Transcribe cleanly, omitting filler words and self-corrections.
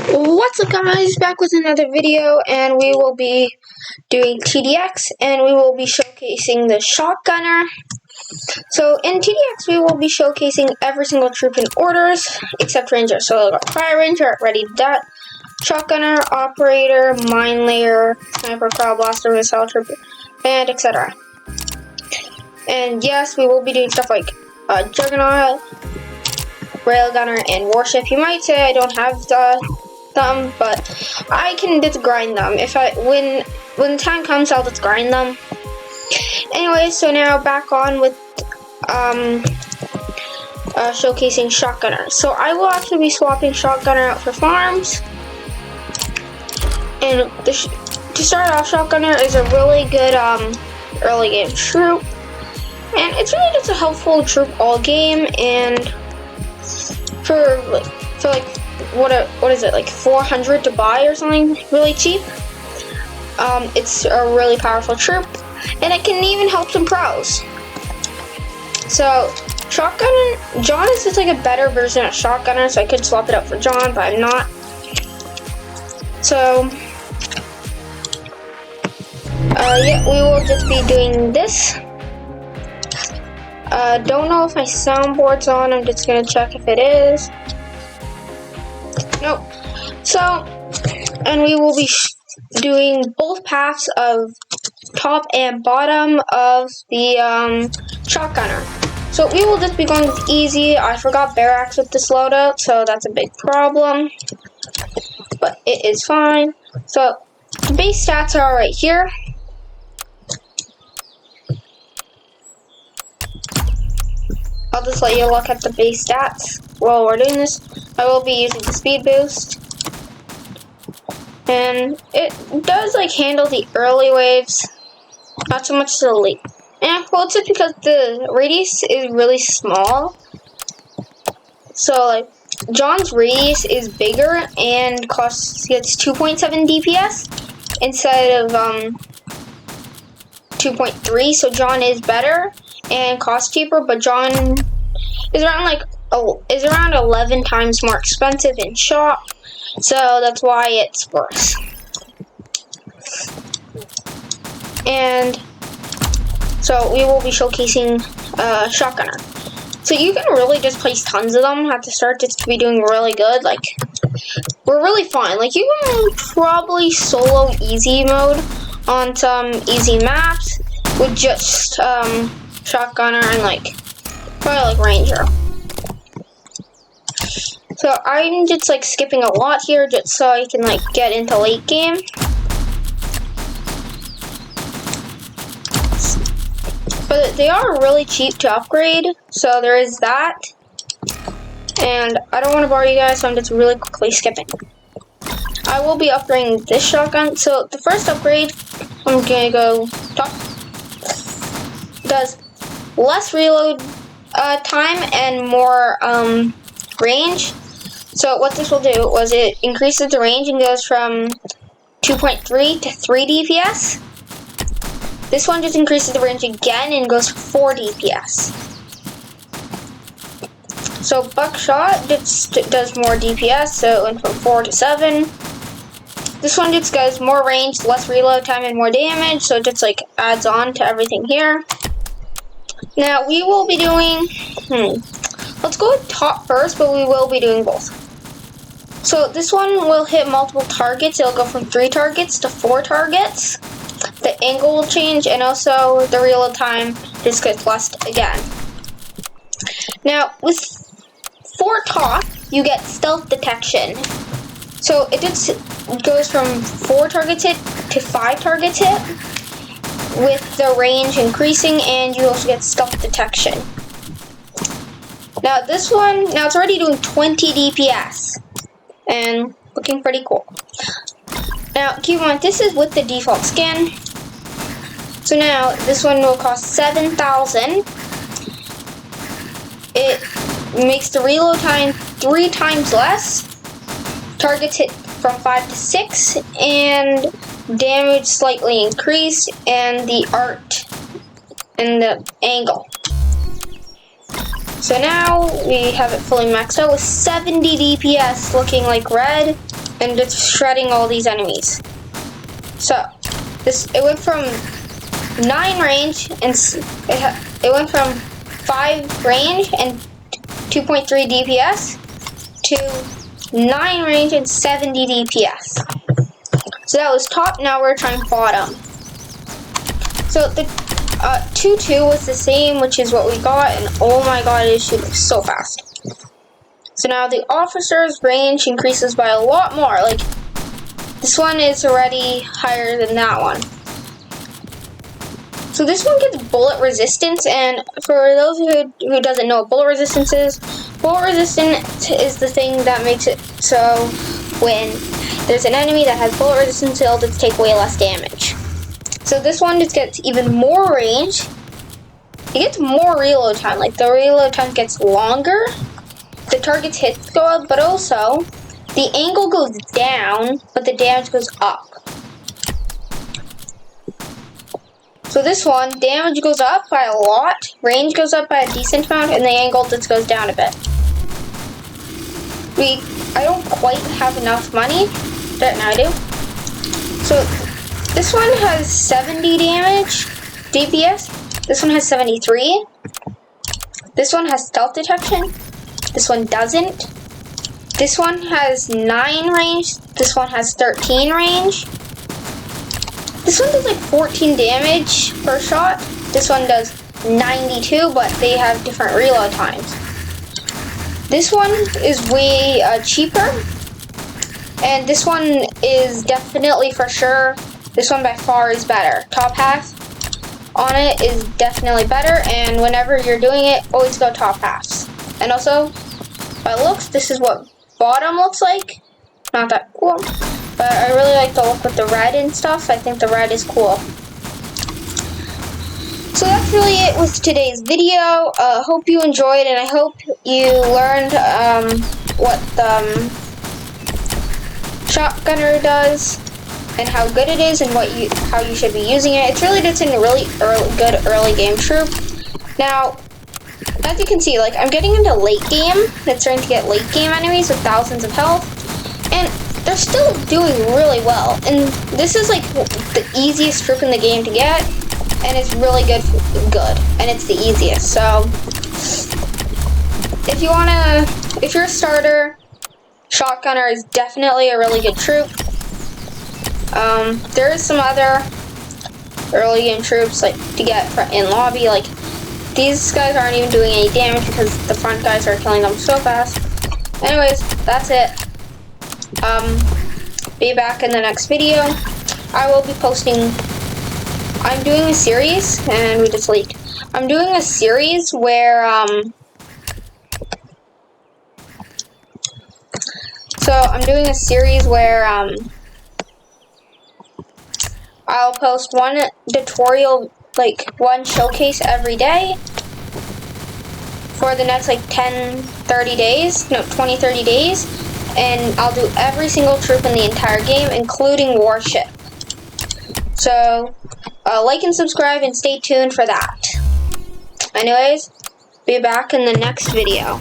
What's up, guys? Back with another video, and we will be doing TDX, and we will be showcasing the Shotgunner. So in TDX, we will be showcasing every single troop in orders except Ranger. So we've got Fire Ranger, Ready Dot, Shotgunner, Operator, Mine Layer, Sniper, Crowd Blaster, Missile Trooper, and etc. And yes, we will be doing stuff like Juggernaut, Railgunner, and Warship. You might say I don't have them, but I can just grind them. When the time comes, I'll just grind them. Anyway, so now back on with showcasing Shotgunner. So I will actually be swapping Shotgunner out for farms. And to start off, Shotgunner is a really good early game troop, and it's really just a helpful troop all game. And for what is it, like 400 to buy or something really cheap. It's a really powerful troop, and it can even help some pros. So Shotgunner, John is just like a better version of Shotgunner, so I could swap it out for John, but I'm not. So yeah, we will just be doing this. Don't know if my soundboard's on. I'm just gonna check if it is. Nope. So, and we will be doing both paths of top and bottom of the Shotgunner. So we will just be going with easy. I forgot barracks with this loadout, so that's a big problem, but it is fine. So the base stats are right here. I'll just let you look at the base stats while we're doing this. I will be using the speed boost, and it does like handle the early waves, not so much the late. And well, it's just because the radius is really small. So like John's radius is bigger and gets 2.7 DPS instead of 2.3. So John is better and costs cheaper, but John is around 11 times more expensive in shop, so that's why it's worse. And so we will be showcasing Shotgunner. So you can really just place tons of them at the start just to be doing really good. Like, we're really fun. Like, you can probably solo easy mode on some easy maps with just Shotgunner and probably Ranger. So I'm just skipping a lot here just so I can get into late game. But they are really cheap to upgrade, so there is that. And I don't want to bore you guys, so I'm just really quickly skipping. I will be upgrading this shotgun. So the first upgrade, I'm gonna go top. Does less reload time and more range. So what this will do was it increases the range and goes from 2.3 to 3 DPS. This one just increases the range again and goes 4 DPS. So Buckshot just does more DPS, so it went from 4 to 7. This one just goes more range, less reload time, and more damage, so it just adds on to everything here. Now we will be doing, let's go with top first, but we will be doing both. So this one will hit multiple targets. It'll go from 3 targets to 4 targets. The angle will change, and also the reload time just gets less again. Now with 4 top, you get stealth detection. So it just goes from 4 targets hit to 5 targets hit, with the range increasing, and you also get stealth detection. Now this one, it's already doing 20 DPS, and looking pretty cool. Now keep in mind, this is with the default skin. So now this one will cost 7,000. It makes the reload time 3 times less, targets hit from 5 to 6, and damage slightly increased, and the art and the angle. So now we have it fully maxed out with 70 DPS, looking like red. and it's shredding all these enemies. So it went from 9 range and it went from 5 range and 2.3 DPS to 9 range and 70 DPS. So that was top. Now we're trying bottom. So the 2-2 was the same, which is what we got, and oh my god, it is shooting so fast. So now the officer's range increases by a lot more. Like, this one is already higher than that one. So this one gets bullet resistance, and for those who doesn't know what bullet resistance is the thing that makes it so when there's an enemy that has bullet resistance, it'll just take way less damage. So this one just gets even more range. It gets more reload time. Like, the reload time gets longer. The target's hits go up, but also the angle goes down, but the damage goes up. So this one, damage goes up by a lot, range goes up by a decent amount, and the angle just goes down a bit. I don't quite have enough money, but now I do. So this one has 70 damage, DPS. This one has 73. This one has stealth detection. This one doesn't. This one has 9 range. This one has 13 range. This one does like 14 damage per shot. This one does 92, but they have different reload times. This one is way cheaper. And this one is definitely for sure, this one by far is better. Top half on it is definitely better, and whenever you're doing it, always go top halves. And also, by looks, this is what bottom looks like. Not that cool, but I really like the look with the red and stuff. I think the red is cool. So that's really it with today's video. Hope you enjoyed, and I hope you learned what the shotgunner does and how good it is and how you should be using it. It's really just a really good early game troop. Now, as you can see, like, I'm getting into late game. It's starting to get late game enemies with thousands of health, and they're still doing really well. And this is like the easiest troop in the game to get, and it's really good, and it's the easiest. So if you're a starter, shotgunner is definitely a really good troop. There is some other early game troops like to get in lobby. Like, these guys aren't even doing any damage because the front guys are killing them so fast. Anyways, that's it. Be back in the next video. I will be posting. I'm doing a series, and we just leaked. I'm doing a series where I'll post one tutorial, like one showcase every day for the next like 20-30 days, and I'll do every single troop in the entire game, including warship. So like and subscribe and stay tuned for that. Anyways, be back in the next video.